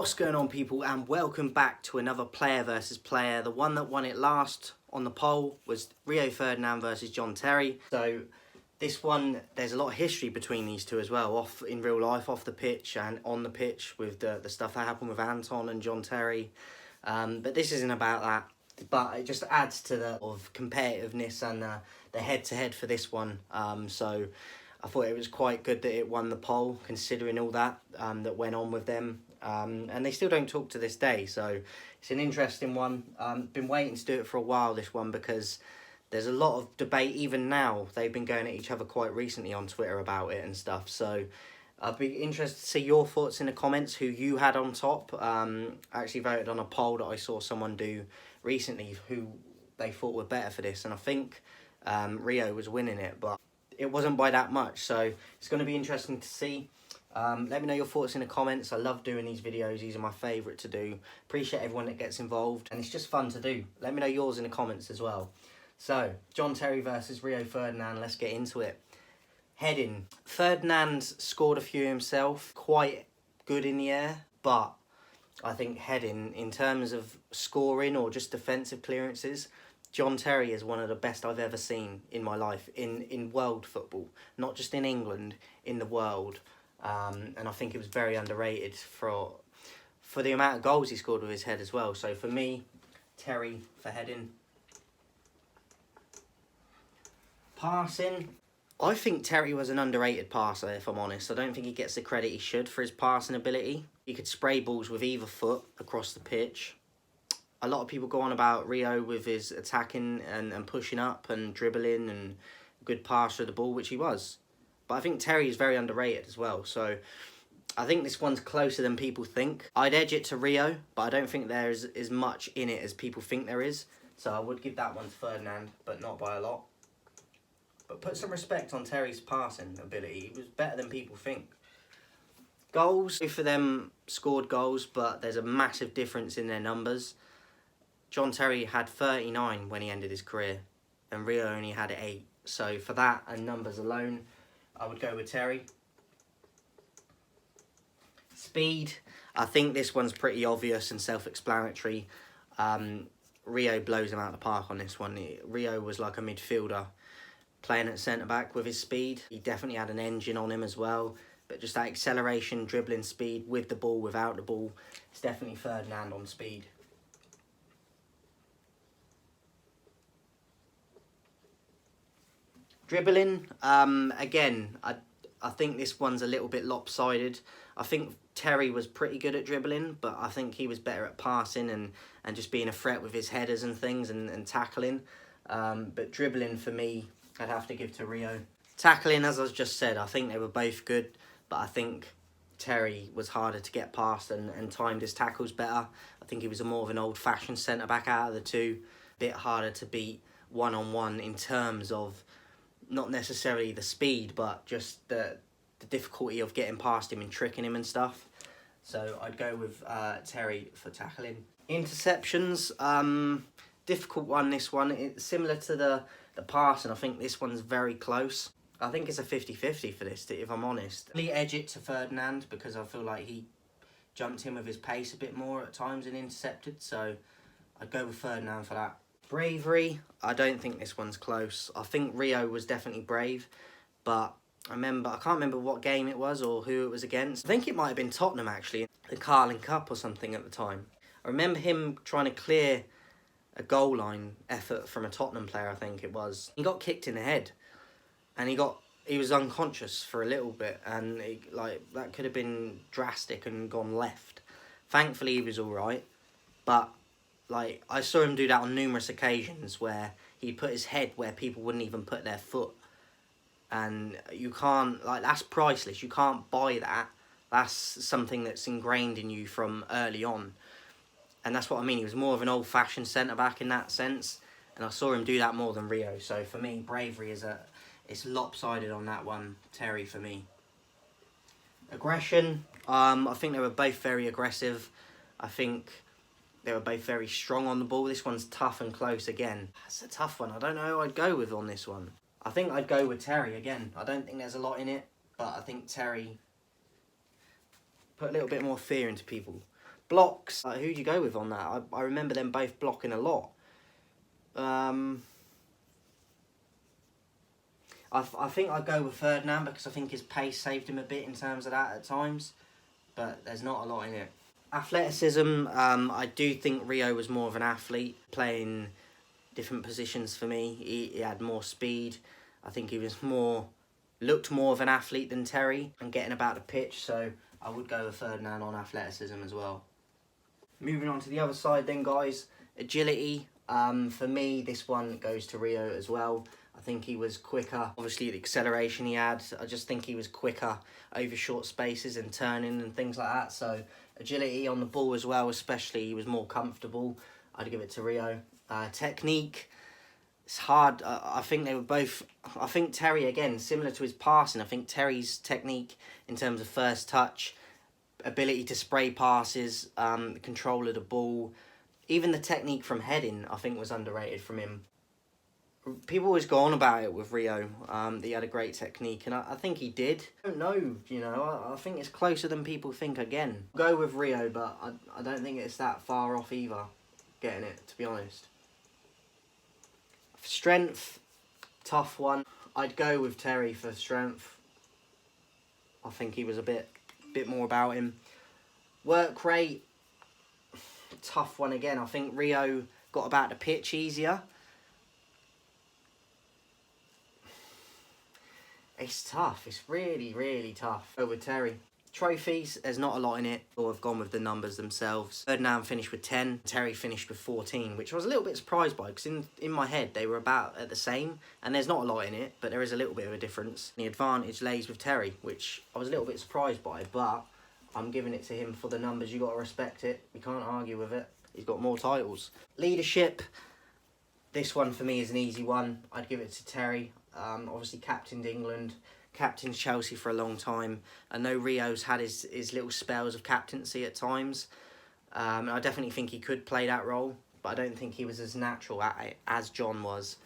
What's going on, people, and welcome back to another player versus player. The one that won it last on the poll was Rio Ferdinand versus John Terry. So this one, there's a lot of history between these two as well, off in real life, off the pitch and on the pitch, with the stuff that happened with Anton and John Terry. But this isn't about that, but it just adds to the of competitiveness and the head-to-head for this one. So I thought it was quite good that it won the poll, considering all that that went on with them. And they still don't talk to this day, so it's an interesting one. Been waiting to do it for a while, this one, because there's a lot of debate. Even now, they've been going at each other quite recently on Twitter about it and stuff. So I'd be interested to see your thoughts in the comments, who you had on top. I actually voted on a poll that I saw someone do recently who they thought were better for this, and I think Rio was winning it, but it wasn't by that much. So it's going to be interesting to see. Let me know your thoughts in the comments. I love doing these videos. These are my favourite to do. Appreciate everyone that gets involved, and it's just fun to do. Let me know yours in the comments as well. So, John Terry versus Rio Ferdinand. Let's get into it. Heading. Ferdinand scored a few himself. Quite good in the air, but I think heading, in terms of scoring or just defensive clearances, John Terry is one of the best I've ever seen in my life, in world football. Not just in England, in the world. And I think it was very underrated for the amount of goals he scored with his head as well. So for me, Terry for heading. Passing, I think Terry was an underrated passer, if I'm honest. I don't think he gets the credit he should for his passing ability. He could spray balls with either foot across the pitch. A lot of people go on about Rio with his attacking and pushing up and dribbling and good passer of the ball, which he was. But I think Terry is very underrated as well. So I think this one's closer than people think. I'd edge it to Rio, but I don't think there's as much in it as people think there is. So I would give that one to Ferdinand, but not by a lot. But put some respect on Terry's passing ability. He was better than people think. Goals, both of them scored goals, but there's a massive difference in their numbers. John Terry had 39 when he ended his career, and Rio only had 8. So for that and numbers alone, I would go with Terry. Speed, I think this one's pretty obvious and self-explanatory. Rio blows him out of the park on this one. Rio was like a midfielder playing at centre-back with his speed. He definitely had an engine on him as well. But just that acceleration, dribbling speed with the ball, without the ball, it's definitely Ferdinand on speed. Dribbling, again, I think this one's a little bit lopsided. I think Terry was pretty good at dribbling, but I think he was better at passing and just being a threat with his headers and things and tackling. But dribbling, for me, I'd have to give to Rio. Tackling, as I just said, I think they were both good, but I think Terry was harder to get past and timed his tackles better. I think he was more of an old-fashioned centre-back out of the two. A bit harder to beat one-on-one in terms of not necessarily the speed, but just the difficulty of getting past him and tricking him and stuff. So I'd go with Terry for tackling. Interceptions, difficult one, this one. It's similar to the passing. I think this one's very close. I think it's a 50-50 for this, if I'm honest. Really edge it to Ferdinand because I feel like he jumped in with his pace a bit more at times and intercepted. So I'd go with Ferdinand for that. Bravery, I don't think this one's close. I think Rio was definitely brave, but I can't remember what game it was or who it was against. I think it might have been Tottenham, actually, the Carling Cup or something at the time. I remember him trying to clear a goal line effort from a Tottenham player, I think it was. He got kicked in the head, and he was unconscious for a little bit, and that could have been drastic and gone left. Thankfully, he was all right, but I saw him do that on numerous occasions where he put his head where people wouldn't even put their foot. And you can't, that's priceless. You can't buy that. That's something that's ingrained in you from early on. And that's what I mean. He was more of an old-fashioned centre-back in that sense. And I saw him do that more than Rio. So for me, bravery it's lopsided on that one. Terry for me. Aggression, I think they were both very aggressive. I think they were both very strong on the ball. This one's tough and close again. That's a tough one. I don't know who I'd go with on this one. I think I'd go with Terry again. I don't think there's a lot in it, but I think Terry put a little bit more fear into people. Blocks, who do you go with on that? I remember them both blocking a lot. I think I'd go with Ferdinand because I think his pace saved him a bit in terms of that at times, but there's not a lot in it. Athleticism, I do think Rio was more of an athlete, playing different positions for me. He had more speed. I think he was looked more of an athlete than Terry and getting about the pitch, so I would go with Ferdinand on athleticism as well. Moving on to the other side then, guys, agility. For me, this one goes to Rio as well. I think he was quicker. Obviously, the acceleration he had, I just think he was quicker over short spaces and turning and things like that. So agility on the ball as well, especially, he was more comfortable. I'd give it to Rio. Technique, it's hard. I think they were both... I think Terry, again, similar to his passing, I think Terry's technique in terms of first touch, ability to spray passes, control of the ball, even the technique from heading, I think was underrated from him. People always go on about it with Rio, that he had a great technique, and I think he did. I don't know, you know, I think it's closer than people think again. I'll go with Rio, but I don't think it's that far off either, getting it, to be honest. Strength, tough one. I'd go with Terry for strength. I think he was a bit more about him. Work rate, tough one again. I think Rio got about the pitch easier. It's tough. It's really, really tough. Go with Terry. Trophies, there's not a lot in it. Or I've gone with the numbers themselves. Ferdinand finished with 10. Terry finished with 14, which I was a little bit surprised by, because in my head they were about at the same, and there's not a lot in it, but there is a little bit of a difference. The advantage lays with Terry, which I was a little bit surprised by, but I'm giving it to him for the numbers. You got to respect it. You can't argue with it. He's got more titles. Leadership, this one for me is an easy one. I'd give it to Terry. Obviously captained England, captained Chelsea for a long time. I know Rio's had his little spells of captaincy at times. And I definitely think he could play that role, but I don't think he was as natural at it as John was.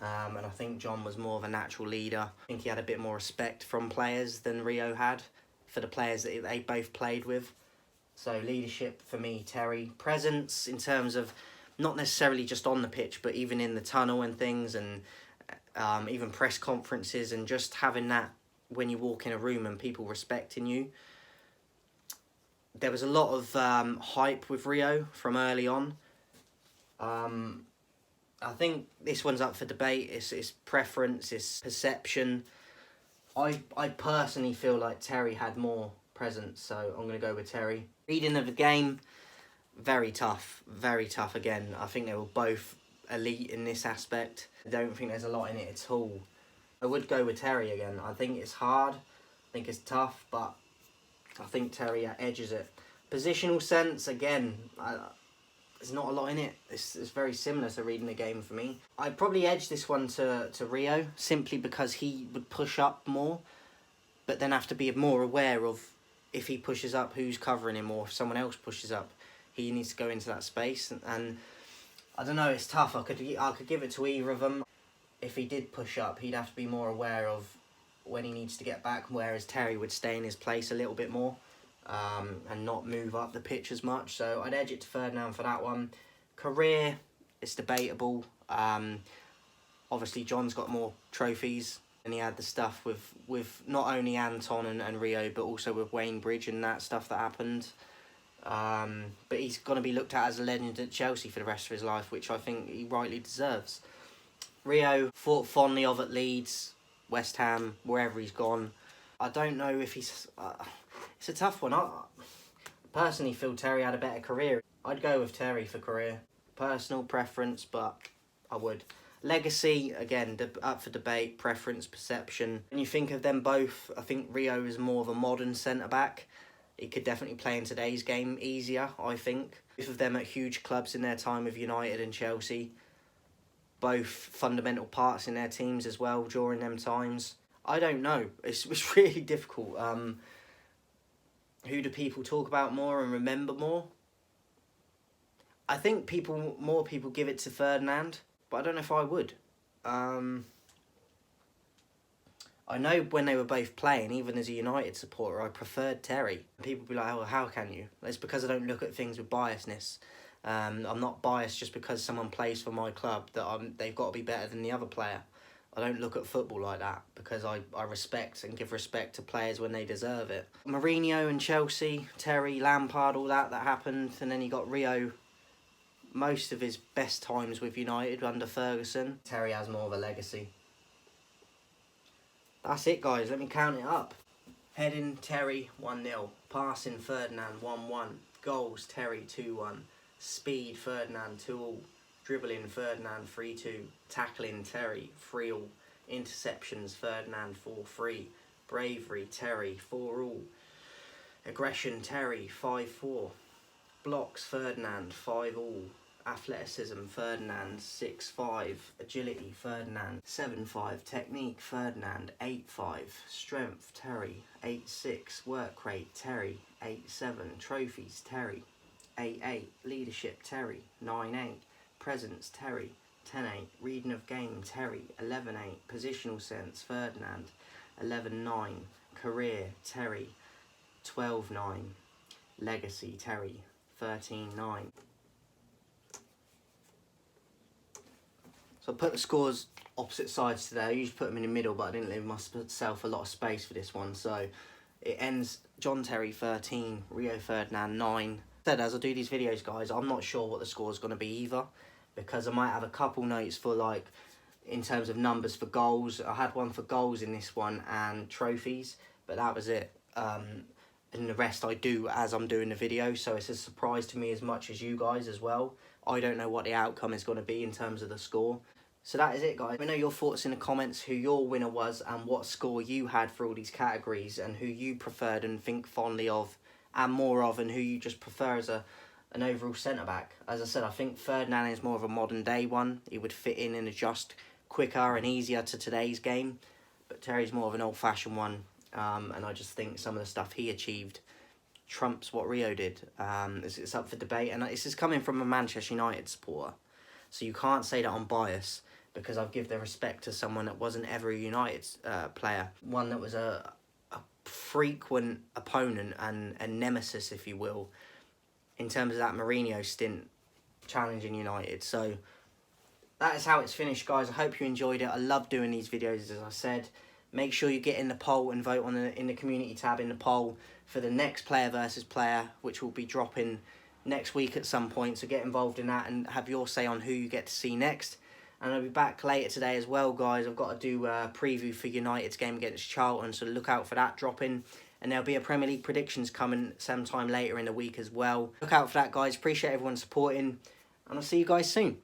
And I think John was more of a natural leader. I think he had a bit more respect from players than Rio had for the players that they both played with. So leadership for me, Terry. Presence in terms of not necessarily just on the pitch, but even in the tunnel and things, and even press conferences, and just having that when you walk in a room and people respecting you. There was a lot of hype with Rio from early on. I think this one's up for debate. It's preference, it's perception. I personally feel like Terry had more presence, so I'm going to go with Terry. Reading of the game, very tough again. I think they were both elite in this aspect. I don't think there's a lot in it at all. I would go with Terry again. I think it's hard, I think it's tough, but I think Terry edges it. Positional sense, again, there's not a lot in it. It's very similar to reading the game for me. I'd probably edge this one to Rio, simply because he would push up more, but then have to be more aware of if he pushes up, who's covering him, or if someone else pushes up, he needs to go into that space. And I don't know, it's tough. I could give it to either of them. If he did push up, he'd have to be more aware of when he needs to get back, whereas Terry would stay in his place a little bit more, and not move up the pitch as much. So I'd edge it to Ferdinand for that one. Career, it's debatable. Obviously, John's got more trophies, and he had the stuff with not only Anton and Rio, but also with Wayne Bridge and that stuff that happened. But he's going to be looked at as a legend at Chelsea for the rest of his life, which I think he rightly deserves. Rio, thought fondly of at Leeds, West Ham, wherever he's gone. I don't know if he's... it's a tough one. I personally feel Terry had a better career. I'd go with Terry for career. Personal preference, but I would. Legacy, again, up for debate, preference, perception. When you think of them both, I think Rio is more of a modern centre-back. He could definitely play in today's game easier, I think. Both of them at huge clubs in their time with United and Chelsea. Both fundamental parts in their teams as well during them times. I don't know. It's really difficult. Who do people talk about more and remember more? I think more people give it to Ferdinand, but I don't know if I would. I I know when they were both playing, even as a United supporter, I preferred Terry. People be like, oh, how can you? It's because I don't look at things with biasness. I'm not biased just because someone plays for my club that they've got to be better than the other player. I don't look at football like that because I respect and give respect to players when they deserve it. Mourinho and Chelsea, Terry, Lampard, all that happened. And then you got Rio, most of his best times with United under Ferguson. Terry has more of a legacy. That's it, guys. Let me count it up. Heading, Terry, 1-0. Passing, Ferdinand, 1-1. Goals, Terry, 2-1. Speed, Ferdinand, 2-all. Dribbling, Ferdinand, 3-2. Tackling, Terry, 3-all. Interceptions, Ferdinand, 4-3. Bravery, Terry, 4-all. Aggression, Terry, 5-4. Blocks, Ferdinand, 5-all. Athleticism, Ferdinand, 6-5. Agility, Ferdinand, 7-5. Technique, Ferdinand, 8-5. Strength, Terry, 8-6. Work rate, Terry, 8-7. Trophies, Terry, 8-8. Leadership, Terry, 9-8. Presence, Terry, 10-8. Reading of game, Terry, 11-8. Positional sense, Ferdinand, 11-9. Career, Terry, 12-9. Legacy, Terry, 13-9. So I put the scores opposite sides today. I usually put them in the middle, but I didn't leave myself a lot of space for this one. So it ends John Terry 13, Rio Ferdinand 9. As I do these videos, guys, I'm not sure what the score is going to be either, because I might have a couple notes for, like, in terms of numbers for goals. I had one for goals in this one and trophies, but that was it. And the rest I do as I'm doing the video, so it's a surprise to me as much as you guys as well. I don't know what the outcome is going to be in terms of the score. So that is it, guys. Let me know your thoughts in the comments, who your winner was and what score you had for all these categories, and who you preferred and think fondly of and more of, and who you just prefer as an overall centre-back. As I said, I think Ferdinand is more of a modern day one. He would fit in and adjust quicker and easier to today's game. But Terry's more of an old-fashioned one. And I just think some of the stuff he achieved trumps what Rio did. It's up for debate, and this is coming from a Manchester United supporter, so you can't say that I'm biased, because I've given the respect to someone that wasn't ever a United player, one that was a frequent opponent and nemesis, if you will, in terms of that Mourinho stint challenging United. So that is how it's finished, guys. I hope you enjoyed it. I love doing these videos, as I said. Make sure you get in the poll and vote in the community tab in the poll for the next player versus player, which will be dropping next week at some point. So get involved in that and have your say on who you get to see next. And I'll be back later today as well, guys. I've got to do a preview for United's game against Charlton, so look out for that dropping. And there'll be a Premier League predictions coming sometime later in the week as well. Look out for that, guys. Appreciate everyone supporting, and I'll see you guys soon.